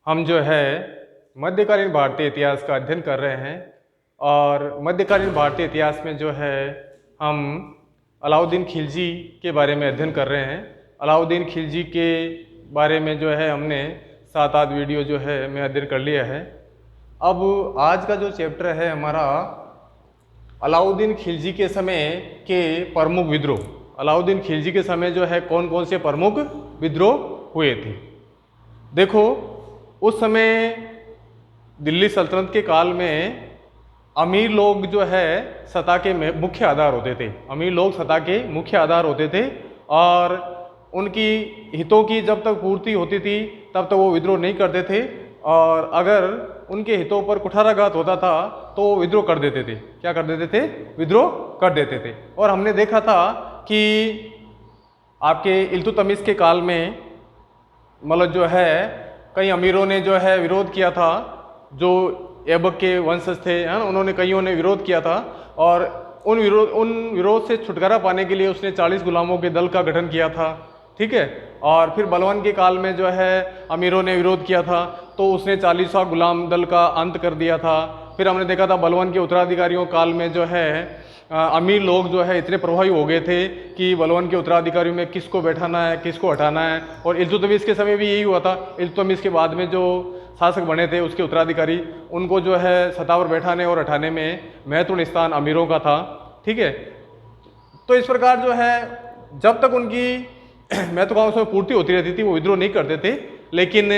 हम जो है मध्यकालीन भारतीय इतिहास का अध्ययन कर रहे हैं और मध्यकालीन भारतीय इतिहास में जो है हम अलाउद्दीन खिलजी के बारे में अध्ययन कर रहे हैं। अलाउद्दीन खिलजी के बारे में जो है हमने 7-8 वीडियो जो है मैं अध्ययन कर लिया है। अब आज का जो चैप्टर है हमारा अलाउद्दीन खिलजी के समय के प्रमुख विद्रोह। अलाउद्दीन खिलजी के समय जो है कौन कौन से प्रमुख विद्रोह हुए थे। देखो, उस समय दिल्ली सल्तनत के काल में अमीर लोग जो है सत्ता के मुख्य आधार होते थे। अमीर लोग सत्ता के मुख्य आधार होते थे और उनकी हितों की जब तक पूर्ति होती थी तब तक वो विद्रोह नहीं करते थे, और अगर उनके हितों पर कुठाराघात होता था तो वो विद्रोह कर देते थे। क्या कर देते थे? विद्रोह कर देते थे। और हमने देखा था कि आपके इल्तुतमिश के काल में मतलब जो है कई अमीरों ने जो है विरोध किया था, जो ऐबक के वंशज थे, है ना, उन्होंने कईयों ने विरोध किया था और उन विरोध से छुटकारा पाने के लिए उसने 40 गुलामों के दल का गठन किया था। ठीक है। और फिर बलवान के काल में जो है अमीरों ने विरोध किया था तो उसने 40वां गुलाम दल का अंत कर दिया था। फिर हमने देखा था बलवान के उत्तराधिकारियों काल में जो है अमीर लोग जो है इतने प्रभावी हो गए थे कि बलवान के उत्तराधिकारियों में किसको बैठाना है, किसको हटाना है। और इल्तुतमिश के समय भी यही हुआ था। इल्तुतमिश के बाद में जो शासक बने थे उसके उत्तराधिकारी, उनको जो है सत्ता पर बैठाने और हटाने में महत्वपूर्ण स्थान अमीरों का था। ठीक है। तो इस प्रकार जो है जब तक उनकी महत्वाकांक्षा में पूर्ति होती रहती थी वो विद्रोह नहीं करते थे, लेकिन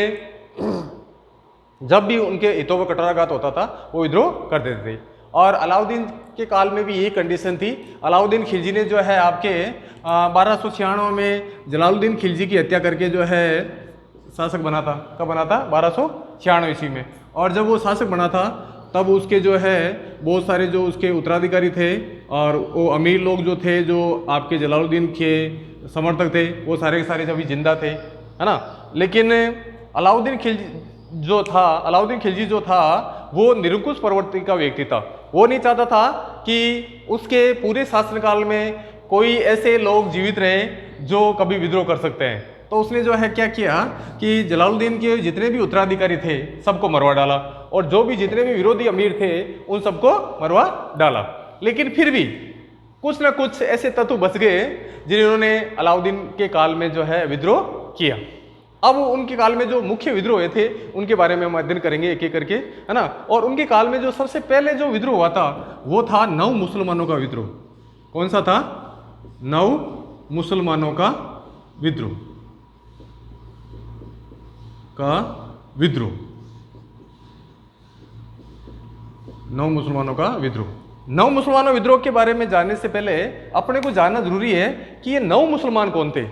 जब भी उनके हितों पर कुठाराघात होता था वो विद्रोह कर देते थे। और अलाउद्दीन के काल में भी यही कंडीशन थी। अलाउद्दीन खिलजी ने जो है आपके 1296 में जलालुद्दीन खिलजी की हत्या करके जो है शासक बना था। कब बना था? 1296 ईस्वी में। और जब वो शासक बना था तब उसके जो है बहुत सारे जो उसके उत्तराधिकारी थे और वो अमीर लोग जो थे, जो आपके जलालुद्दीन के समर्थक थे, वो सारे के सारे अभी जिंदा थे, है ना। लेकिन अलाउद्दीन खिलजी जो था वो निरंकुश प्रवृत्ति का व्यक्ति था। वो नहीं चाहता था कि उसके पूरे शासनकाल में कोई ऐसे लोग जीवित रहे जो कभी विद्रोह कर सकते हैं। तो उसने जो है क्या किया कि जलालुद्दीन के जितने भी उत्तराधिकारी थे सबको मरवा डाला और जो भी जितने भी विरोधी अमीर थे उन सबको मरवा डाला। लेकिन फिर भी कुछ ना कुछ ऐसे तत्व बच गए जिन्होंने अलाउद्दीन के काल में जो है विद्रोह किया। अब उनके काल में जो मुख्य विद्रोह हुए थे उनके बारे में हम अध्ययन करेंगे एक एक करके, है ना। और उनके काल में जो सबसे पहले जो विद्रोह हुआ था वो था 9 मुसलमानों का विद्रोह। कौन सा था? 9 मुसलमानों का विद्रोह 9 मुसलमानों का विद्रोह। 9 मुसलमानों विद्रोह के बारे में जानने से पहले अपने को जानना जरूरी है कि ये 9 मुसलमान कौन थे।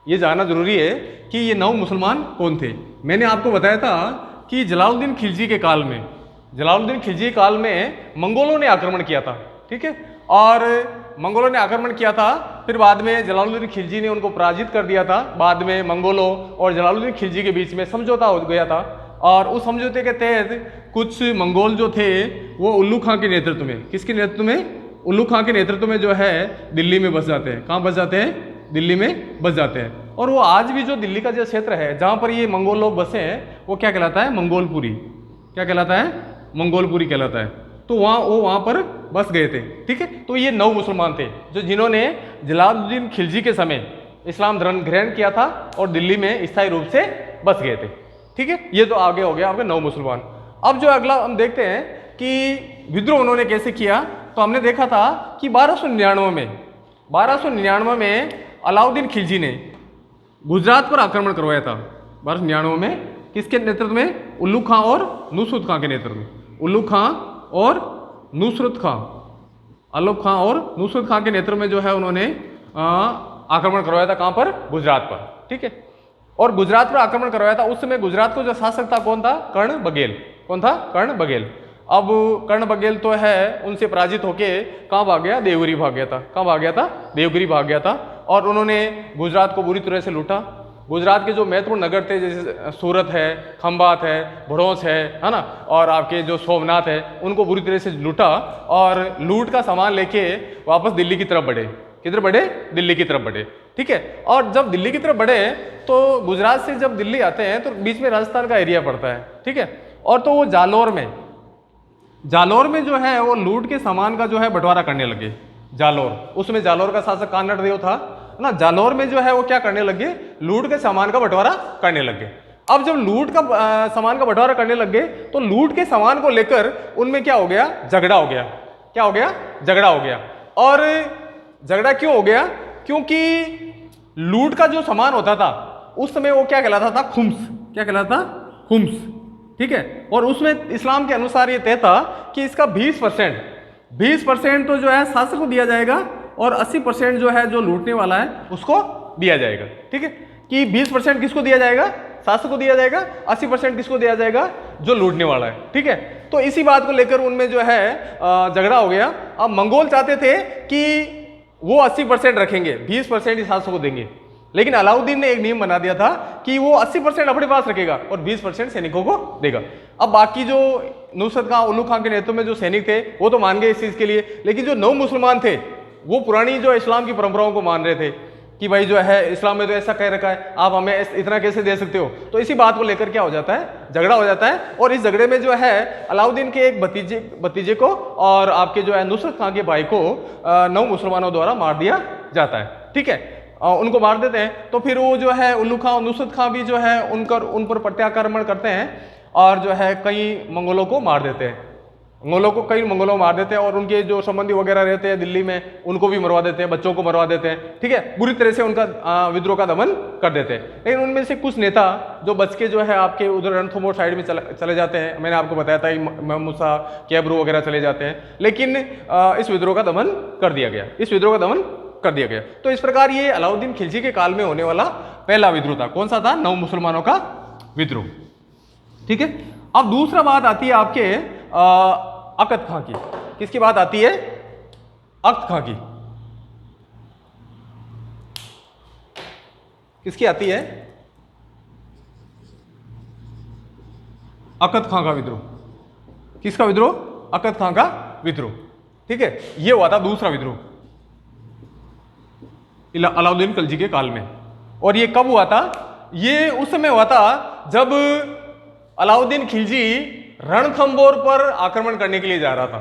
ये जानना जरूरी है कि ये 9 मुसलमान कौन थे। मैंने आपको बताया था कि जलालुद्दीन खिलजी के काल में मंगोलों ने आक्रमण किया था। ठीक है। और मंगोलों ने आक्रमण किया था, फिर बाद में जलालुद्दीन खिलजी ने उनको पराजित कर दिया था। बाद में मंगोलों और जलालुद्दीन खिलजी के बीच में समझौता हो गया था और उस समझौते के तहत कुछ मंगोल जो थे वो उल्लू खां के नेतृत्व में, किसके नेतृत्व में? उल्लू खां के नेतृत्व में जो है दिल्ली में बस जाते हैं। कहाँ बस जाते हैं? दिल्ली में बस जाते हैं। और वो आज भी जो दिल्ली का जो क्षेत्र है जहाँ पर ये मंगोल लोग बसे हैं वो क्या कहलाता है? मंगोलपुरी। क्या कहलाता है? मंगोलपुरी कहलाता है। तो वहाँ पर बस गए थे। ठीक है। तो ये 9 मुसलमान थे जो जिन्होंने जलालुद्दीन खिलजी के समय इस्लाम धर्म ग्रहण किया था और दिल्ली में स्थायी रूप से बस गए थे। ठीक है। ये तो आगे हो गया आपके 9 मुसलमान। अब जो अगला हम देखते हैं कि विद्रोह उन्होंने कैसे किया। तो हमने देखा था कि 1299 में अलाउद्दीन खिलजी ने गुजरात पर आक्रमण करवाया था। 1299 में किसके नेतृत्व में? उल्लू खां और नुसरत खां के नेतृत्व में। उल्लू खां और नुसरत खां के नेतृत्व में जो है उन्होंने आक्रमण करवाया था। कहां पर? गुजरात पर। ठीक है। और गुजरात पर आक्रमण करवाया था। उस समय गुजरात को जो शासक था कौन था? कर्ण बघेल। कौन था? कर्ण बघेल। अब कर्ण बघेल तो है उनसे पराजित होके कहाँ भाग गया? देवगिरी भाग गया था। कहाँ भाग गया था? देवगिरी भाग गया था। और उन्होंने गुजरात को बुरी तरह से लूटा। गुजरात के जो महत्वपूर्ण नगर थे जैसे सूरत है, खंभात है, भड़ोस है ना, और आपके जो सोमनाथ है, उनको बुरी तरह से लूटा और लूट का सामान लेके वापस दिल्ली की तरफ बढ़े। किधर बढ़े? दिल्ली की तरफ बढ़े। ठीक है। और जब दिल्ली की तरफ बढ़े तो गुजरात से जब दिल्ली आते हैं तो बीच में राजस्थान का एरिया पड़ता है, ठीक है। और तो वो जालोर में जो है वो लूट के सामान का जो है बंटवारा करने लगे। जालोर, उसमें जालोर का शासक कानड़ देव था ना, जालोर में जो है वो क्या करने लगे, लूट के सामान का बंटवारा करने लगे। अब जब लूट का सामान का बंटवारा करने लग गए तो लूट के सामान को लेकर उनमें क्या हो गया, झगड़ा हो गया। क्या हो गया, झगड़ा हो गया। और झगड़ा क्यों हो गया, क्योंकि लूट का जो सामान होता था उस समय वो क्या कहलाता था, खुम्स। क्या कहलाता था, खुम्स, ठीक है। और उसमें इस्लाम के अनुसार ये तय था कि इसका 20% तो जो है शासक को दिया जाएगा और 80% जो है जो लूटने वाला है उसको दिया जाएगा, ठीक है। कि 20% किसको दिया जाएगा, शासक को दिया जाएगा, 80% किसको दिया जाएगा, जो लूटने वाला है, ठीक है। तो इसी बात को लेकर उनमें जो है झगड़ा हो गया। अब मंगोल चाहते थे कि वो 80% रखेंगे, 20% ही शासक को देंगे, लेकिन अलाउद्दीन ने एक नियम बना दिया था कि वो 80% अपने पास रखेगा और 20% सैनिकों को देगा। अब बाकी जो नुसरत खां, उल्लू खां के नेतृत्व में जो सैनिक थे वो तो मान गए इस चीज के लिए, लेकिन जो नव मुसलमान थे वो पुरानी जो इस्लाम की परंपराओं को मान रहे थे कि भाई जो है इस्लाम में तो ऐसा कह रखा है, आप हमें इतना कैसे दे सकते हो। तो इसी बात को लेकर क्या हो जाता है, झगड़ा हो जाता है। और इस झगड़े में जो है अलाउद्दीन के एक भतीजे को और आपके जो है नुसरत खां के भाई को नौ मुसलमानों द्वारा मार दिया जाता है, ठीक है। उनको मार देते हैं। तो फिर वो जो है उल्लू खां और नुसरत खां भी जो है उन पर प्रत्याक्रमण करते हैं और जो है कई मंगोलों को मार देते हैं, कई मंगोलों को मार देते हैं। और उनके जो संबंधी वगैरह रहते हैं दिल्ली में उनको भी मरवा देते हैं, बच्चों को मरवा देते हैं, ठीक है। बुरी तरह से उनका विद्रोह का दमन कर देते हैं। लेकिन उनमें से कुछ नेता जो बच के जो है आपके उधर रणथंभौर साइड में चले जाते हैं, मैंने आपको बताया था महमूद मूसा, कैबरू वगैरह चले जाते हैं, लेकिन इस विद्रोह का दमन कर दिया गया। तो इस प्रकार ये अलाउद्दीन खिलजी के काल में होने वाला पहला विद्रोह था। कौन सा था, नव मुसलमानों का विद्रोह, ठीक है। अब दूसरा बात आती है आपके अकद खां की। किसकी बात आती है, अकद खां की। किसकी आती है, अकद खां का विद्रोह। किसका विद्रोह, अकद खां का विद्रोह, ठीक है। यह हुआ था दूसरा विद्रोह अलाउद्दीन खिलजी के काल में। और ये कब हुआ था, ये उस समय हुआ था जब अलाउद्दीन खिलजी रणथंभौर पर आक्रमण करने के लिए जा रहा था।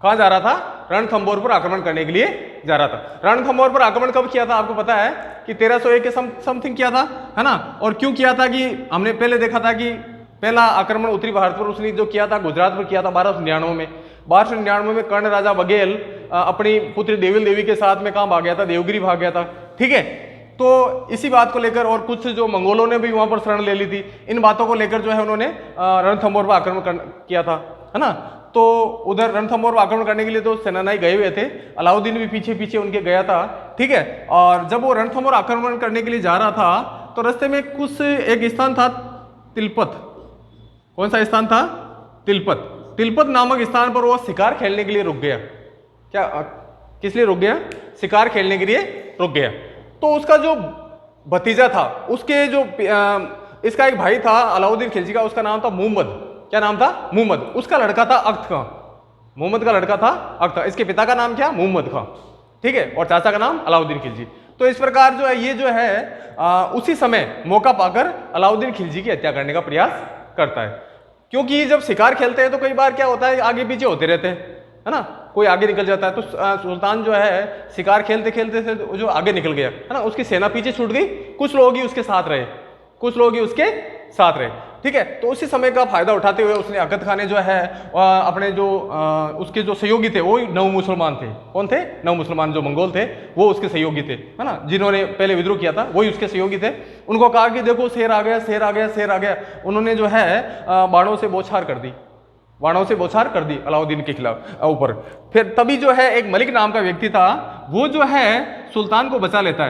कहां जा रहा था, रणथंभौर पर आक्रमण करने के लिए जा रहा था। रणथंभौर पर आक्रमण कब किया था, आपको पता है कि 1301 के समथिंग किया था, है ना। और क्यों किया था कि हमने पहले देखा था कि पहला आक्रमण उत्तरी भारत पर उसने जो किया था गुजरात पर किया था 1299 में। 1299 में कर्ण राजा बघेल अपनी पुत्री देविल देवी के साथ में कहां भाग गया था, देवगिरी भाग गया था, ठीक है। तो इसी बात को लेकर और कुछ जो मंगोलों ने भी वहां पर शरण ले ली थी, इन बातों को लेकर जो है उन्होंने रणथंभौर पर आक्रमण किया था, है ना। तो उधर रणथंभौर पर आक्रमण करने के लिए तो सेनानाई गए हुए थे, अलाउद्दीन भी पीछे पीछे उनके गया था, ठीक है। और जब वो रणथंभौर आक्रमण करने के लिए जा रहा था तो रास्ते में कुछ एक स्थान था तिलपत। कौन सा स्थान था, तिलपत नामक स्थान पर वो शिकार खेलने के लिए रुक गया। क्या, किस लिए रुक गया, शिकार खेलने के लिए रुक गया। तो उसका जो भतीजा था, उसके जो इसका एक भाई था अलाउद्दीन खिलजी का, उसका नाम था मुहम्मद। क्या नाम था, मुहम्मद। उसका लड़का था अख्त खां, मुहम्मद का लड़का था अख्त खां। इसके पिता का नाम क्या, मुहम्मद खां, ठीक है। और चाचा का नाम अलाउद्दीन खिलजी। तो इस प्रकार जो है ये जो है उसी समय मौका पाकर अलाउद्दीन खिलजी की हत्या करने का प्रयास करता है। क्योंकि जब शिकार खेलते हैं तो कई बार क्या होता है, आगे पीछे होते रहते हैं, है ना, कोई आगे निकल जाता है। तो सुल्तान जो है शिकार खेलते खेलते से जो आगे निकल गया, है ना, उसकी सेना पीछे छूट गई, कुछ लोग ही उसके साथ रहे, ठीक है। तो उसी समय का फायदा उठाते हुए उसने अकद खान ने जो है अपने जो उसके जो सहयोगी थे वो नव मुसलमान थे। कौन थे, नव मुसलमान जो मंगोल थे वो उसके सहयोगी थे, है ना, जिन्होंने पहले विद्रोह किया था वही उसके सहयोगी थे। उनको कहा कि देखो शेर आ गया। उन्होंने जो है बाणों से बौछार कर दी अलाउद्दीन के खिलाफ ऊपर। फिर तभी जो है एक मलिक नाम का व्यक्ति था, वो जो है सुल्तान को बचा लेता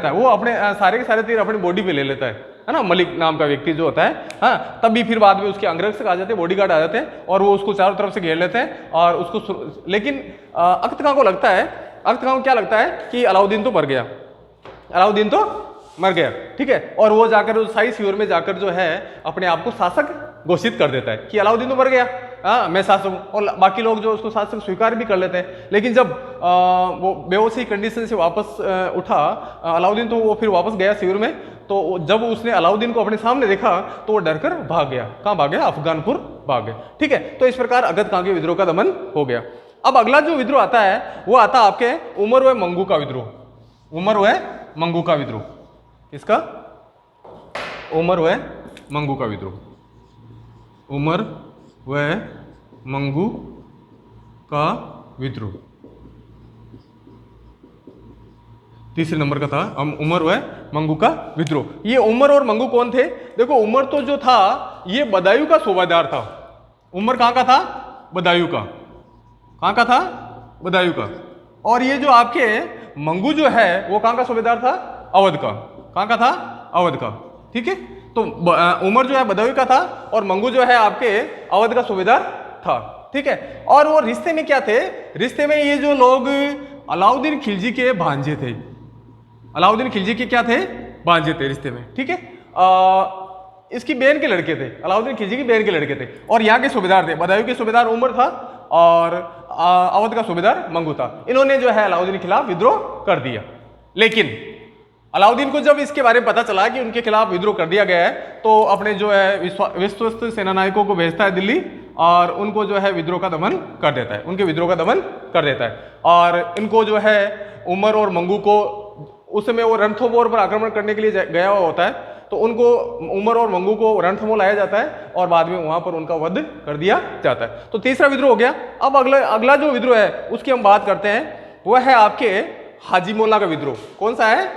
है। वो अपने सारे के सारे तीर अपनी बॉडी पे ले लेता है ना, मलिक नाम का व्यक्ति जो होता है। हाँ, तभी फिर बाद में उसके अंगरक्षक आ जाते हैं, बॉडीगार्ड आ जाते हैं और वो उसको चारों तरफ से घेर लेते हैं और उसको। लेकिन अख्त खां को क्या लगता है कि अलाउद्दीन तो मर गया, ठीक है। और वो जाकर शाही शिविर में जाकर जो है अपने आप को शासक घोषित कर देता है कि अलाउद्दीन तो मर गया, मैं शासक हूँ, और बाकी लोग जो उसको शासक स्वीकार भी कर लेते हैं। लेकिन जब वो बेहोशी कंडीशन से वापस उठा अलाउद्दीन, तो वो फिर वापस गया शिविर में। तो जब उसने अलाउद्दीन को अपने सामने देखा तो वो डरकर भाग गया। कहाँ भाग गया? अफगानपुर भाग गया। ठीक है, तो इस प्रकार अगद खां के विद्रोह का दमन हो गया। अब अगला जो विद्रोह आता है वो आता आपके उमर व मंगू का विद्रोह। उमर व मंगू का विद्रोह। किसका? उमर व मंगू का विद्रोह। उमर व मंगू का विद्रोह तीसरे नंबर का था, उमर व मंगू का विद्रोह। ये उमर और मंगू कौन थे? देखो, उमर तो जो था ये बदायूं का सूबादार था। उमर कहाँ का था? बदायूं का। कहाँ का था? बदायूं का। और ये जो आपके मंगू जो है वो कहाँ का सूबेदार था? अवध का। कहाँ का था? अवध का। ठीक है, तो उमर जो है बदायूं का था और मंगू जो है आपके अवध का सूबेदार था। ठीक है, और वो रिश्ते में क्या थे? रिश्ते में ये जो लोग अलाउद्दीन खिलजी के भांजे थे। अलाउद्दीन खिलजी के क्या थे? भांजे थे रिश्ते में। ठीक है, इसकी बहन के लड़के थे, अलाउद्दीन खिलजी की बहन के लड़के थे, और यहाँ के सूबेदार थे। बदायूं के सूबेदार उमर था और अवध का सूबेदार मंगू था। इन्होंने जो है अलाउद्दीन के खिलाफ विद्रोह कर दिया। लेकिन अलाउद्दीन को जब इसके बारे में पता चला कि उनके खिलाफ विद्रोह कर दिया गया है, तो अपने जो है विश्वस्त सेनानायकों को भेजता है दिल्ली और उनको जो है विद्रोह का दमन कर देता है, उनके विद्रोह का दमन कर देता है। और इनको जो है उमर और मंगू को, उस समय वो रणथंभौर पर आक्रमण करने के लिए गया हुआ होता है, तो उनको उमर और मंगू को रणथंभौर लाया जाता है और बाद में वहां पर उनका वध कर दिया जाता है। तो तीसरा विद्रोह हो गया। अब अगला जो विद्रोह है उसकी हम बात करते हैं, वह है आपके हाजी मोल्ला का विद्रोह। कौन सा है?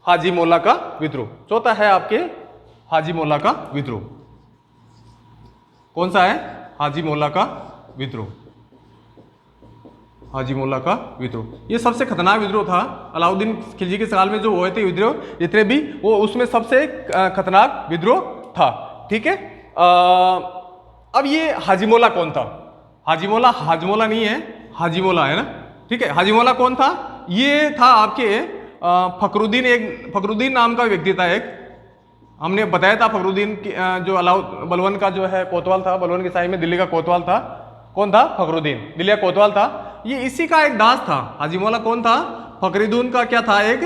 हाजी मोल्ला का विद्रोह। चौथा है आपके हाजी मोल्ला का विद्रोह। कौन सा है? हाजी मोल्ला का विद्रोह। हाजी मोल्ला का विद्रोह ये सबसे खतरनाक विद्रोह था। अलाउद्दीन खिलजी के साल में जो हुए थे विद्रोह जितने भी, वो उसमें सबसे खतरनाक विद्रोह था। ठीक है, अब ये हाजी मोल्ला कौन था? हाजी मोल्ला हाजमोला नहीं है, हाजी मोल्ला है ना। ठीक है, हाजी मोल्ला कौन था? ये था आपके फखरुद्दीन, एक फखरुद्दीन नाम का व्यक्ति था। एक हमने बताया था फखरुद्दीन जो बलवन का जो है कोतवाल था, बलवन के साई में दिल्ली का कोतवाल था। कौन था? फखरुद्दीन, दिल्ली का कोतवाल था। ये इसी का एक दास था। हाजी मोल्ला कौन था? फखरुद्दीन का क्या था? एक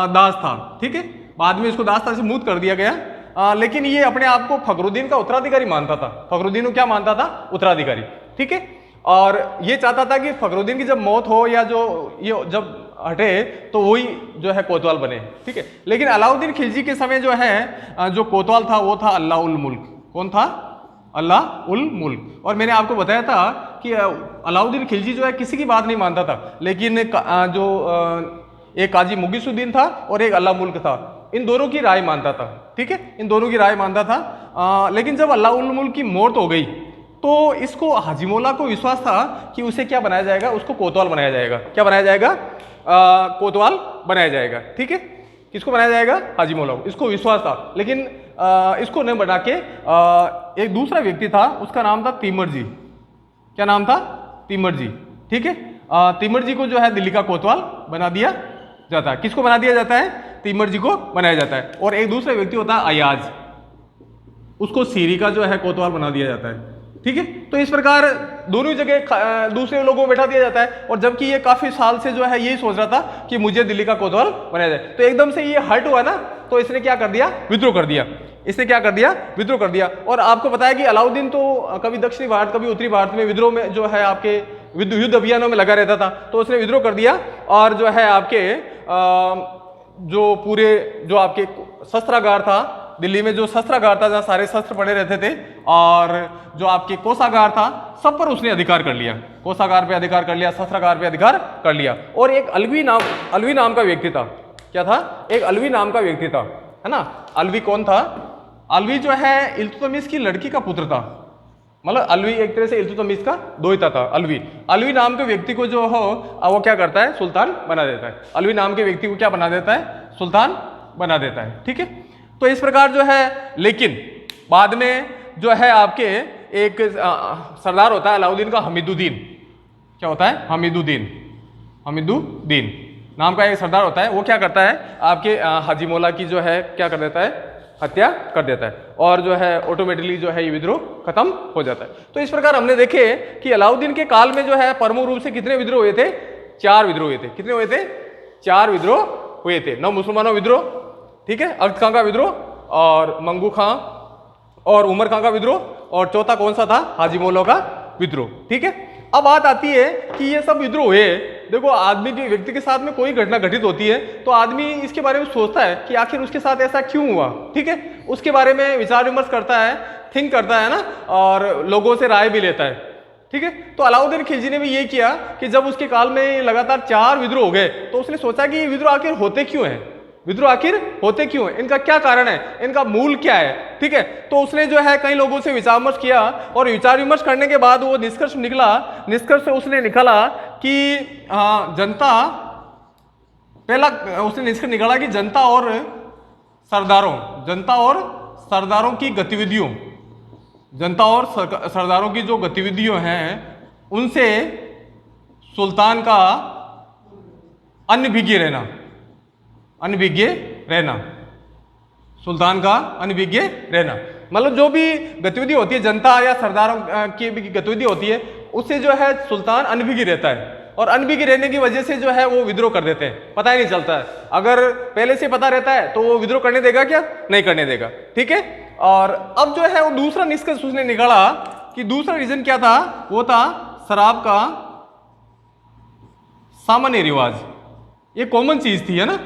दास था। ठीक है, बाद में इसको दास था से मुक्त कर दिया गया। लेकिन ये अपने आप को फखरुद्दीन का उत्तराधिकारी मानता था। फखरुद्दीन को क्या मानता था? उत्तराधिकारी। ठीक है, और ये चाहता था कि फखरुद्दीन की जब मौत हो या जो ये जब हटे तो वही जो है कोतवाल बने। ठीक है, लेकिन अलाउद्दीन खिलजी के समय जो है जो कोतवाल था वो था अल्लाह उल मुल्क। कौन था? अल्लाह उल मुल्क। और मैंने आपको बताया था कि अलाउद्दीन खिलजी जो है किसी की बात नहीं मानता था, लेकिन जो एक काजी मुगीसुद्दीन था और एक अल्लाह मुल्क था, इन दोनों की राय मानता था। ठीक है, इन दोनों की राय मानता था। लेकिन जब अल्लाह उल मुल्क की मौत हो गई तो इसको हाजी मोल्ला को विश्वास था कि उसे क्या बनाया जाएगा? उसको कोतवाल बनाया जाएगा। क्या बनाया जाएगा? कोतवाल बनाया जाएगा। ठीक है, किसको बनाया जाएगा? हाजी मोल्ला को। इसको विश्वास था, लेकिन इसको नहीं बना के एक दूसरा व्यक्ति था, उसका नाम था तिमरजी। क्या नाम था? तिमरजी। ठीक है, तिमरजी को जो है दिल्ली का कोतवाल बना दिया जाता है। किसको बना दिया जाता है? तिमरजी को बनाया जाता है। और एक दूसरा व्यक्ति होता है अयाज, उसको सीरी का जो है कोतवाल बना दिया जाता है। ठीक है, तो इस प्रकार दोनों जगह दूसरे लोगों को बैठा दिया जाता है। और जबकि ये काफी साल से जो है यही सोच रहा था कि मुझे दिल्ली का कोतवाल बनाया जाए, तो एकदम से ये हर्ट हुआ ना, तो इसने क्या कर दिया? विद्रोह कर दिया। इसने क्या कर दिया? विद्रोह कर दिया। और आपको बताया कि अलाउद्दीन तो कभी दक्षिणी भारत कभी उत्तरी भारत में विद्रोह में जो है आपके युद्ध अभियानों में लगा रहता था, तो उसने विद्रोह कर दिया। और जो है आपके जो पूरे जो आपके शस्त्रागार था दिल्ली में, जो शस्त्रागार था जहाँ सारे शस्त्र पड़े रहते थे, और जो आपके कोषागार था, सब पर उसने अधिकार कर लिया। कोषागार पे अधिकार कर लिया, शस्त्रागार पे अधिकार कर लिया। और एक अलवी नाम का व्यक्ति था। क्या था? एक अलवी नाम का व्यक्ति था, है ना। अलवी कौन था? अलवी जो है इल्तुतमिश की लड़की का पुत्र था। मतलब अलवी एक तरह से इल्तुतमिश का दोहिता था। अलवी नाम के व्यक्ति को जो हो वो क्या करता है? सुल्तान बना देता है। अलवी नाम के व्यक्ति को क्या बना देता है? सुल्तान बना देता है। ठीक है, तो इस प्रकार जो है, लेकिन बाद में जो है आपके एक सरदार होता है अलाउद्दीन का, हमीदुद्दीन। क्या होता है? हमीदुद्दीन नाम का एक सरदार होता है। वो क्या करता है? आपके हाजी मोल्ला की जो है क्या कर देता है? हत्या कर देता है और जो है ऑटोमेटिकली जो है ये विद्रोह खत्म हो जाता है। तो इस प्रकार हमने देखे कि अलाउद्दीन के काल में जो है प्रमुख रूप से कितने विद्रोह हुए थे? 4 विद्रोह हुए थे। कितने हुए थे? 4 विद्रोह हुए थे। नव मुसलमानों विद्रोह, ठीक है, अख्त खां का विद्रोह और मंगू खां और उमर खां का विद्रोह, और चौथा कौन सा था? हाजी मौला का विद्रोह, ठीक है। अब बात आती है कि ये सब विद्रोह हुए, देखो आदमी के व्यक्ति के साथ में कोई घटना घटित होती है तो आदमी इसके बारे में सोचता है कि आखिर उसके साथ ऐसा क्यों हुआ, ठीक है, उसके बारे में विचार विमर्श करता है, थिंक करता है ना, और लोगों से राय भी लेता है, ठीक है। तो अलाउद्दीन खिलजी ने भी ये किया कि जब उसके काल में लगातार 4 विद्रोह हो गए तो उसने सोचा कि ये विद्रोह आखिर होते क्यों हैं, विद्रोह आखिर होते क्यों है, इनका क्या कारण है, इनका मूल क्या है, ठीक है। तो उसने जो है कई लोगों से विचार विमर्श किया और विचार विमर्श करने के बाद वो निष्कर्ष उसने निकाला कि जनता, पहला उसने निष्कर्ष निकाला कि जनता और सरदारों की गतिविधियों, जनता और सरदारों की जो गतिविधियों हैं उनसे सुल्तान का अनभिज्ञ रहना, सुल्तान का अनभिज्ञ रहना, मतलब जो भी गतिविधि होती है जनता या सरदारों की भी गतिविधि होती है उससे जो है सुल्तान अनभिज्ञ रहता है, और अनभिज्ञ रहने की वजह से जो है वो विद्रोह कर देते हैं, पता ही नहीं चलता है। अगर पहले से पता रहता है तो वो विद्रोह करने देगा क्या? नहीं करने देगा, ठीक है। और अब जो है वो दूसरा निष्कर्ष उसने निकाला कि दूसरा रीजन क्या था? वो था शराब का सामान्य रिवाज। ये कॉमन चीज थी, है ना,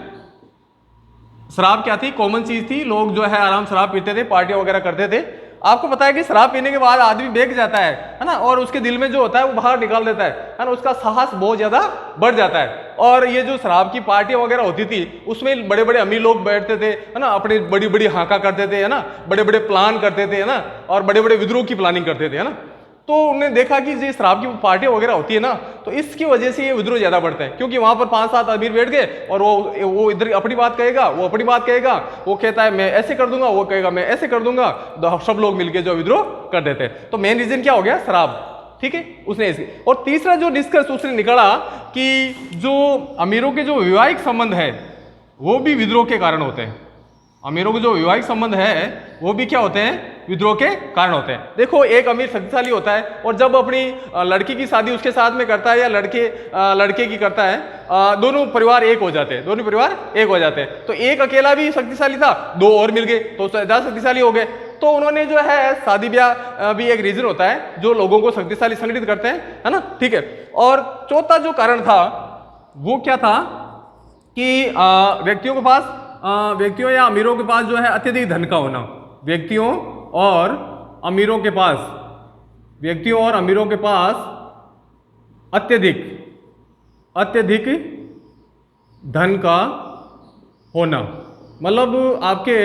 शराब क्या थी? कॉमन चीज थी। लोग जो है आराम शराब पीते थे, पार्टियां वगैरह करते थे। आपको पता है कि शराब पीने के बाद आदमी बेक जाता है ना, और उसके दिल में जो होता है वो बाहर निकाल देता है ना, उसका साहस बहुत ज्यादा बढ़ जाता है। और ये जो शराब की पार्टियां वगैरह होती थी उसमें बड़े बड़े अमीर लोग बैठते थे, है ना, अपनी बड़ी बड़ी हाका करते थे, है ना, बड़े बड़े प्लान करते थे, है ना, और बड़े बड़े विद्रोह की प्लानिंग करते थे, है ना। तो उन्होंने देखा कि ये शराब की पार्टियां वगैरह होती है ना, तो इसकी वजह से ये विद्रोह ज्यादा बढ़ता है, क्योंकि वहां पर 5-7 अमीर बैठ गए और वो इधर अपनी बात कहेगा, वो अपनी बात कहेगा, वो कहता है मैं ऐसे कर दूंगा, वो कहेगा मैं ऐसे कर दूंगा, तो सब लोग मिलकर जो विद्रोह कर देते हैं। तो मेन रीजन क्या हो गया? शराब, ठीक है, उसने इसकी। और तीसरा जो निष्कर्ष उसने निकाला कि जो अमीरों के जो वैवाहिक संबंध है वो भी विद्रोह के कारण होते हैं। अमीरों के जो वैवाहिक संबंध है वो भी क्या होते हैं? विद्रोह के कारण होते हैं। देखो एक अमीर शक्तिशाली होता है और जब अपनी लड़की की शादी उसके साथ में करता है या लड़के की करता है, दोनों परिवार एक हो जाते हैं, तो एक अकेला भी शक्तिशाली था, 2 और मिल गए तो ज्यादा शक्तिशाली हो गए। तो उन्होंने जो है शादी ब्याह भी एक रीजन होता है जो लोगों को शक्तिशाली संगठित करते हैं, है ना, ठीक है। और चौथा जो कारण था वो क्या था कि व्यक्तियों या अमीरों के पास जो है अत्यधिक धन का होना। व्यक्तियों और अमीरों के पास अत्यधिक धन का होना, मतलब आपके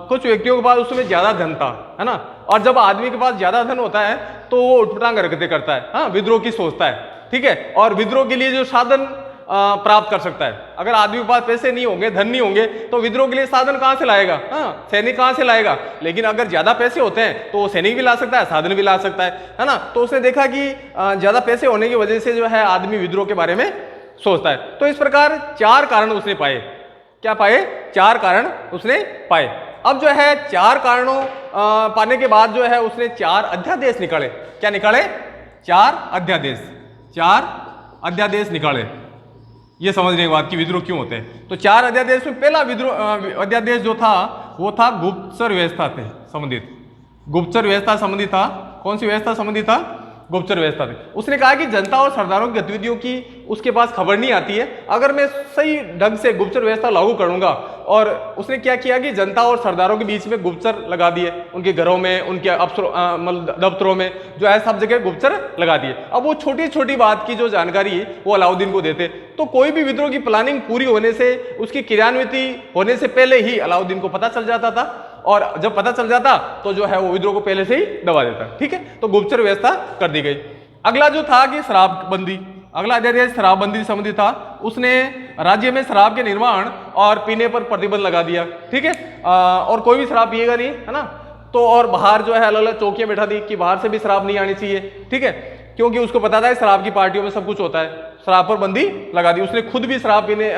कुछ व्यक्तियों के पास उस समय ज्यादा धन था, है ना, और जब आदमी के पास ज्यादा धन होता है तो वो उठपटांग हरकतें करता है, हाँ, विद्रोह की सोचता है, ठीक है, और विद्रोह के लिए जो साधन प्राप्त कर सकता है। अगर आदमी के पास पैसे नहीं होंगे, धन नहीं होंगे, तो विद्रोह के लिए साधन कहां से लाएगा? हाँ, सैनिक कहां से लाएगा? लेकिन अगर ज्यादा पैसे होते हैं तो वो सैनिक भी ला सकता है, साधन भी ला सकता है ना। तो उसने देखा कि ज्यादा पैसे होने की वजह से जो है आदमी विद्रोह के बारे में सोचता है। तो इस प्रकार 4 कारण उसने पाए। क्या पाए? 4 कारण उसने पाए। अब जो है 4 कारणों पाने के बाद जो है उसने 4 अध्यादेश निकाले। क्या निकाले? 4 अध्यादेश निकाले। ये समझने के बाद कि विद्रोह क्यों होते हैं। तो 4 अध्यादेश में पहला अध्यादेश जो था वो था गुप्तचर व्यवस्था से संबंधित। गुप्तचर व्यवस्था संबंधित था। कौन सी व्यवस्था संबंधित था? गुप्तचर व्यवस्था थी। उसने कहा कि जनता और सरदारों की गतिविधियों की उसके पास खबर नहीं आती है, अगर मैं सही ढंग से गुप्तचर व्यवस्था लागू करूंगा। और उसने क्या किया कि जनता और सरदारों के बीच में गुप्तचर लगा दिए, उनके घरों में, उनके दफ्तरों में जो है सब जगह गुप्तचर लगा दिए। अब वो छोटी छोटी बात की जो जानकारी वो अलाउद्दीन को देते, तो कोई भी विद्रोह की प्लानिंग पूरी होने से, उसकी क्रियान्विति होने से पहले ही अलाउद्दीन को पता चल जाता था, और जब पता चल जाता तो जो है वो विद्रोह को पहले से ही दबा देता। ठीक है, तो गुप्तचर व्यवस्था कर दी गई। अगला जो था कि शराबबंदी, अगला अध्यादेश शराबबंदी से संबंधित था। उसने राज्य में शराब के निर्माण और पीने पर प्रतिबंध लगा दिया। ठीक है, और कोई भी शराब पिएगा नहीं, है ना। तो और बाहर जो है अलग अलग चौकियां बैठा दी कि बाहर से भी शराब नहीं आनी चाहिए। ठीक है, क्योंकि उसको पता था शराब की पार्टियों में सब कुछ होता है, शराब पर बंदी लगा दी। उसने खुद भी शराब पीने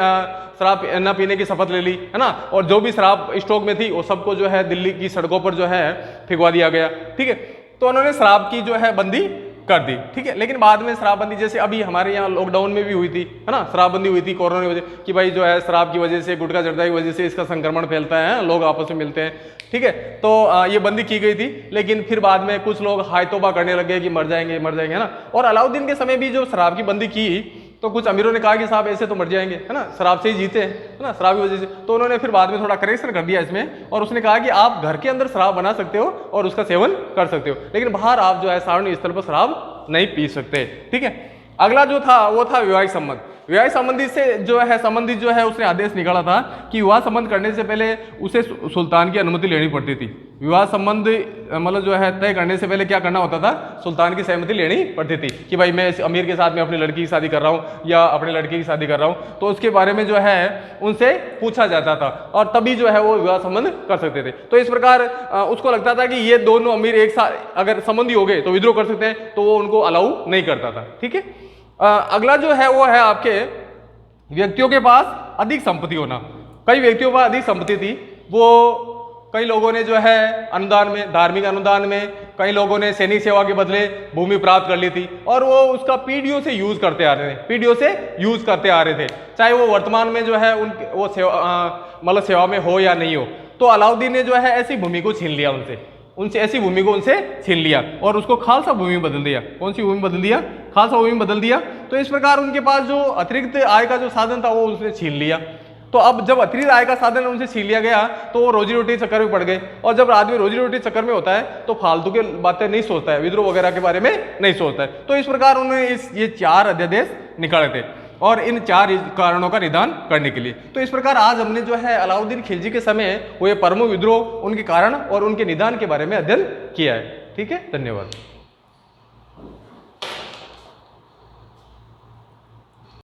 शराब न पीने की शपथ ले ली, है ना, और जो भी शराब स्टॉक में थी वो सबको जो है दिल्ली की सड़कों पर जो है फिंगवा दिया गया, ठीक है। तो उन्होंने शराब की जो है बंदी कर दी, ठीक है। लेकिन बाद में शराबबंदी जैसे अभी हमारे यहाँ लॉकडाउन में भी हुई थी, है ना, शराबबंदी हुई थी कोरोना की वजह कि भाई जो है शराब की वजह से, गुटखा जर्दा की वजह से इसका संक्रमण फैलता है, लोग आपस में मिलते हैं, ठीक है। तो ये बंदी की गई थी, लेकिन फिर बाद में कुछ लोग हाय तौबा करने लगे कि मर जाएंगे, है ना। और अलाउद्दीन के समय भी जो शराब की बंदी की तो कुछ अमीरों ने कहा कि साहब ऐसे तो मर जाएंगे, है ना, शराब से ही जीते हैं, है ना, शराब की वजह से। तो उन्होंने फिर बाद में थोड़ा करेक्शन कर दिया इसमें, और उसने कहा कि आप घर के अंदर शराब बना सकते हो और उसका सेवन कर सकते हो, लेकिन बाहर आप जो है सार्वजनिक स्थल पर शराब नहीं पी सकते, ठीक है। अगला जो था वो था वैवाहिक संबंध। विवाह संबंधी से जो है संबंधित जो है उसने आदेश निकाला था कि विवाह संबंध करने से पहले उसे सुल्तान की अनुमति लेनी पड़ती थी। विवाह संबंध मतलब जो है तय करने से पहले क्या करना होता था, सुल्तान की सहमति लेनी पड़ती थी कि भाई मैं इस अमीर के साथ में अपनी लड़की की शादी कर रहा हूँ या अपने लड़के की शादी कर रहा हूँ, तो उसके बारे में जो है उनसे पूछा जाता था और तभी जो है वो विवाह संबंध कर सकते थे। तो इस प्रकार उसको लगता था कि ये दोनों अमीर एक साथ अगर संबंधी हो गए तो विद्रोह कर सकते हैं, तो वो उनको अलाउ नहीं करता था, ठीक है। अगला जो है वो है आपके व्यक्तियों के पास अधिक संपत्ति होना। कई व्यक्तियों के पास अधिक संपत्ति थी, वो कई लोगों ने जो है अनुदान में, धार्मिक अनुदान में, कई लोगों ने सैनिक सेवा के बदले भूमि प्राप्त कर ली थी और वो उसका पीढ़ियों से यूज करते आ रहे थे, पीढ़ियों से यूज करते आ रहे थे, चाहे वो वर्तमान में जो है उनके वो मतलब सेवा में हो या नहीं हो। तो अलाउद्दीन ने जो है ऐसी भूमि को छीन लिया उनसे ऐसी भूमि को उनसे छीन लिया और उसको खालसा भूमि बदल दिया। कौन सी भूमि बदल दिया? खालसा भूमि बदल दिया। तो इस प्रकार उनके पास जो अतिरिक्त आय का जो साधन था वो उसने छीन लिया। तो अब जब अतिरिक्त आय का साधन उनसे छीन लिया गया तो वो रोजी रोटी चक्कर में पड़ गए, और जब आदमी रोजी रोटी चक्कर में होता है तो फालतू के बातें नहीं सोचता है, विद्रोह वगैरह के बारे में नहीं सोचता है। तो इस प्रकार उन्होंने ये 4 अध्यादेश निकाले थे और इन 4 कारणों का निदान करने के लिए। तो इस प्रकार आज हमने जो है अलाउद्दीन खिलजी के समय हुए प्रमुख विद्रोह, उनके कारण और उनके निदान के बारे में अध्ययन किया है। ठीक है, धन्यवाद।